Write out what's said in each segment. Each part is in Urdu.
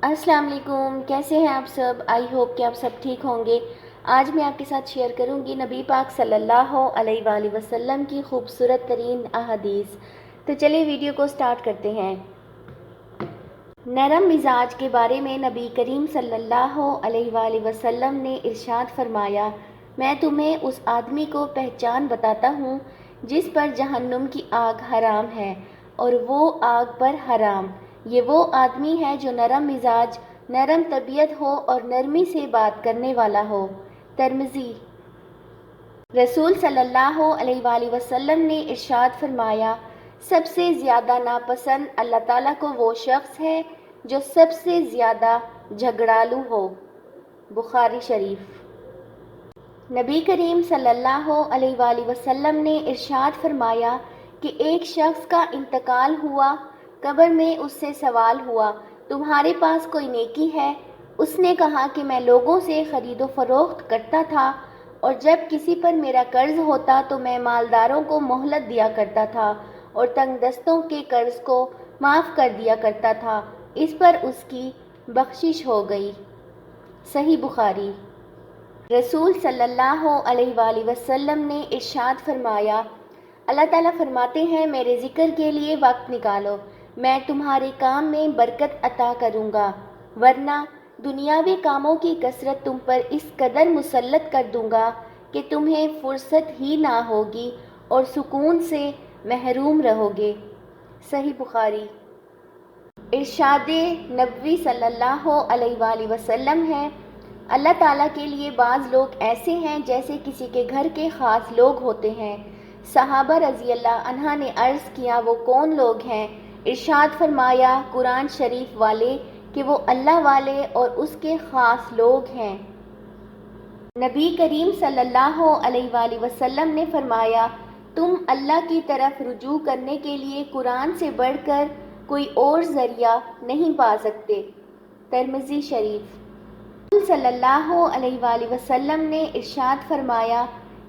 السلام علیکم، کیسے ہیں آپ سب؟ آئی ہوپ کہ آپ سب ٹھیک ہوں گے۔ آج میں آپ کے ساتھ شیئر کروں گی نبی پاک صلی اللہ علیہ وآلہ وسلم کی خوبصورت ترین احادیث۔ تو چلیے ویڈیو کو سٹارٹ کرتے ہیں۔ نرم مزاج کے بارے میں نبی کریم صلی اللہ علیہ وآلہ وسلم نے ارشاد فرمایا، میں تمہیں اس آدمی کو پہچان بتاتا ہوں جس پر جہنم کی آگ حرام ہے اور وہ آگ پر حرام۔ یہ وہ آدمی ہے جو نرم مزاج، نرم طبیعت ہو اور نرمی سے بات کرنے والا ہو۔ ترمذی۔ رسول صلی اللہ علیہ وآلہ وسلم نے ارشاد فرمایا، سب سے زیادہ ناپسند اللہ تعالیٰ کو وہ شخص ہے جو سب سے زیادہ جھگڑالو ہو۔ بخاری شریف۔ نبی کریم صلی اللہ علیہ وآلہ وسلم نے ارشاد فرمایا کہ ایک شخص کا انتقال ہوا، قبر میں اس سے سوال ہوا، تمہارے پاس کوئی نیکی ہے؟ اس نے کہا کہ میں لوگوں سے خرید و فروخت کرتا تھا اور جب کسی پر میرا قرض ہوتا تو میں مالداروں کو مہلت دیا کرتا تھا اور تنگ دستوں کے قرض کو معاف کر دیا کرتا تھا، اس پر اس کی بخشش ہو گئی۔ صحیح بخاری۔ رسول صلی اللہ علیہ وآلہ وسلم نے ارشاد فرمایا، اللہ تعالیٰ فرماتے ہیں میرے ذکر کے لیے وقت نکالو، میں تمہارے کام میں برکت عطا کروں گا، ورنہ دنیاوی کاموں کی کثرت تم پر اس قدر مسلط کر دوں گا کہ تمہیں فرصت ہی نہ ہوگی اور سکون سے محروم رہو گے۔ صحیح بخاری۔ ارشاد نبوی صلی اللہ علیہ وآلہ وسلم ہے، اللہ تعالیٰ کے لیے بعض لوگ ایسے ہیں جیسے کسی کے گھر کے خاص لوگ ہوتے ہیں۔ صحابہ رضی اللہ عنہ نے عرض کیا، وہ کون لوگ ہیں؟ ارشاد فرمایا، قرآن شریف والے، کہ وہ اللہ والے اور اس کے خاص لوگ ہیں۔ نبی کریم صلی اللہ علیہ وآلہ وسلم نے فرمایا، تم اللہ کی طرف رجوع کرنے کے لیے قرآن سے بڑھ کر کوئی اور ذریعہ نہیں پا سکتے۔ ترمذی شریف۔ رسول صلی اللہ علیہ وآلہ وسلم نے ارشاد فرمایا،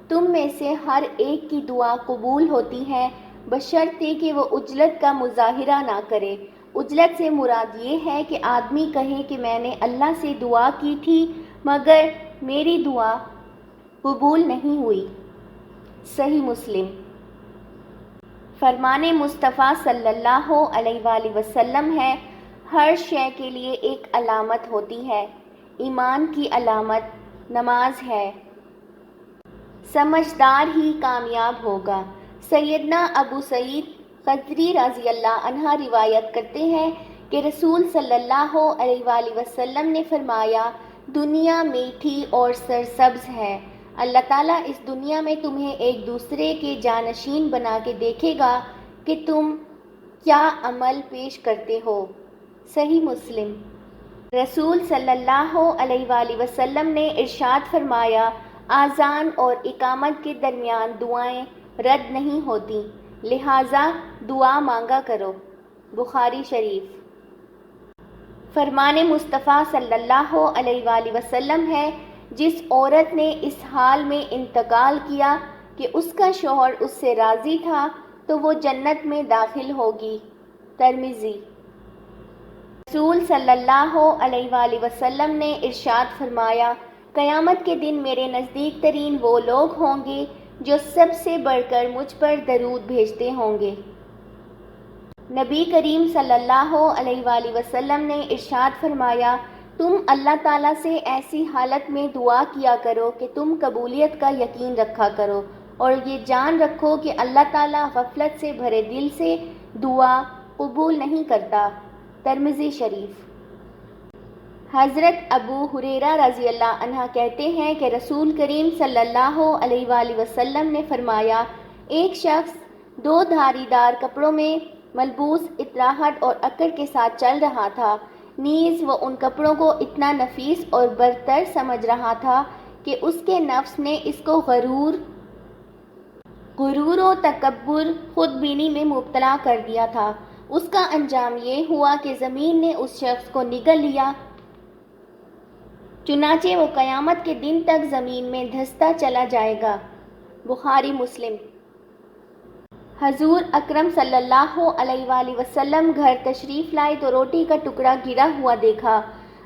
تم میں سے ہر ایک کی دعا قبول ہوتی ہے بشرطے کہ وہ عجلت کا مظاہرہ نہ کرے۔ عجلت سے مراد یہ ہے کہ آدمی کہے کہ میں نے اللہ سے دعا کی تھی مگر میری دعا قبول نہیں ہوئی۔ صحیح مسلم۔ فرمان مصطفیٰ صلی اللہ علیہ وآلہ وسلم ہے، ہر شے کے لیے ایک علامت ہوتی ہے، ایمان کی علامت نماز ہے، سمجھدار ہی کامیاب ہوگا۔ سیدنا ابو سعید خدری رضی اللہ عنہ روایت کرتے ہیں کہ رسول صلی اللہ علیہ وآلہ وسلم نے فرمایا، دنیا میٹھی اور سرسبز ہے، اللہ تعالیٰ اس دنیا میں تمہیں ایک دوسرے کے جانشین بنا کے دیکھے گا کہ تم کیا عمل پیش کرتے ہو۔ صحیح مسلم۔ رسول صلی اللہ علیہ وآلہ وسلم نے ارشاد فرمایا، اذان اور اقامت کے درمیان دعائیں رد نہیں ہوتی، لہٰذا دعا مانگا کرو۔ بخاری شریف۔ فرمان مصطفیٰ صلی اللہ علیہ وآلہ وسلم ہے، جس عورت نے اس حال میں انتقال کیا کہ اس کا شوہر اس سے راضی تھا تو وہ جنت میں داخل ہوگی۔ ترمذی۔ رسول صلی اللہ علیہ وآلہ وسلم نے ارشاد فرمایا، قیامت کے دن میرے نزدیک ترین وہ لوگ ہوں گے جو سب سے بڑھ کر مجھ پر درود بھیجتے ہوں گے۔ نبی کریم صلی اللہ علیہ وآلہ وسلم نے ارشاد فرمایا، تم اللہ تعالیٰ سے ایسی حالت میں دعا کیا کرو کہ تم قبولیت کا یقین رکھا کرو اور یہ جان رکھو کہ اللہ تعالیٰ غفلت سے بھرے دل سے دعا قبول نہیں کرتا۔ ترمذی شریف۔ حضرت ابو ہریرہ رضی اللہ عنہ کہتے ہیں کہ رسول کریم صلی اللہ علیہ وآلہ وسلم نے فرمایا، ایک شخص دو دھاری دار کپڑوں میں ملبوس اطراحت اور عقر کے ساتھ چل رہا تھا، نیز وہ ان کپڑوں کو اتنا نفیس اور برتر سمجھ رہا تھا کہ اس کے نفس نے اس کو غرور و تکبر، خود بینی میں مبتلا کر دیا تھا۔ اس کا انجام یہ ہوا کہ زمین نے اس شخص کو نگل لیا، چنانچہ وہ قیامت کے دن تک زمین میں دھنستا چلا جائے گا۔ بخاری مسلم۔ حضور اکرم صلی اللہ علیہ وآلہ وسلم گھر تشریف لائے تو روٹی کا ٹکڑا گرا ہوا دیکھا۔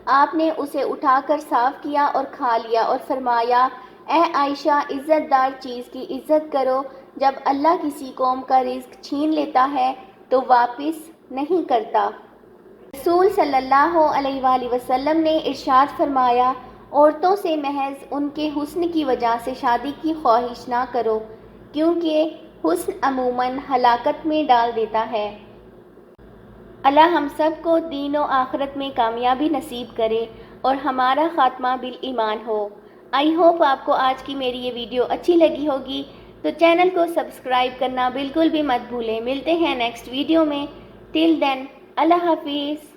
آپ نے اسے اٹھا کر صاف کیا اور کھا لیا اور فرمایا، اے عائشہ، عزت دار چیز کی عزت کرو۔ جب اللہ کسی قوم کا رزق چھین لیتا ہے تو واپس نہیں کرتا۔ رسول صلی اللہ علیہ وآلہ وسلم نے ارشاد فرمایا، عورتوں سے محض ان کے حسن کی وجہ سے شادی کی خواہش نہ کرو، کیونکہ حسن عموماً ہلاکت میں ڈال دیتا ہے۔ اللہ ہم سب کو دین و آخرت میں کامیابی نصیب کرے اور ہمارا خاتمہ بالایمان ہو۔ آئی ہوپ آپ کو آج کی میری یہ ویڈیو اچھی لگی ہوگی، تو چینل کو سبسکرائب کرنا بالکل بھی مت بھولیں۔ ملتے ہیں نیکسٹ ویڈیو میں۔ ٹل دین، اللہ حافظ۔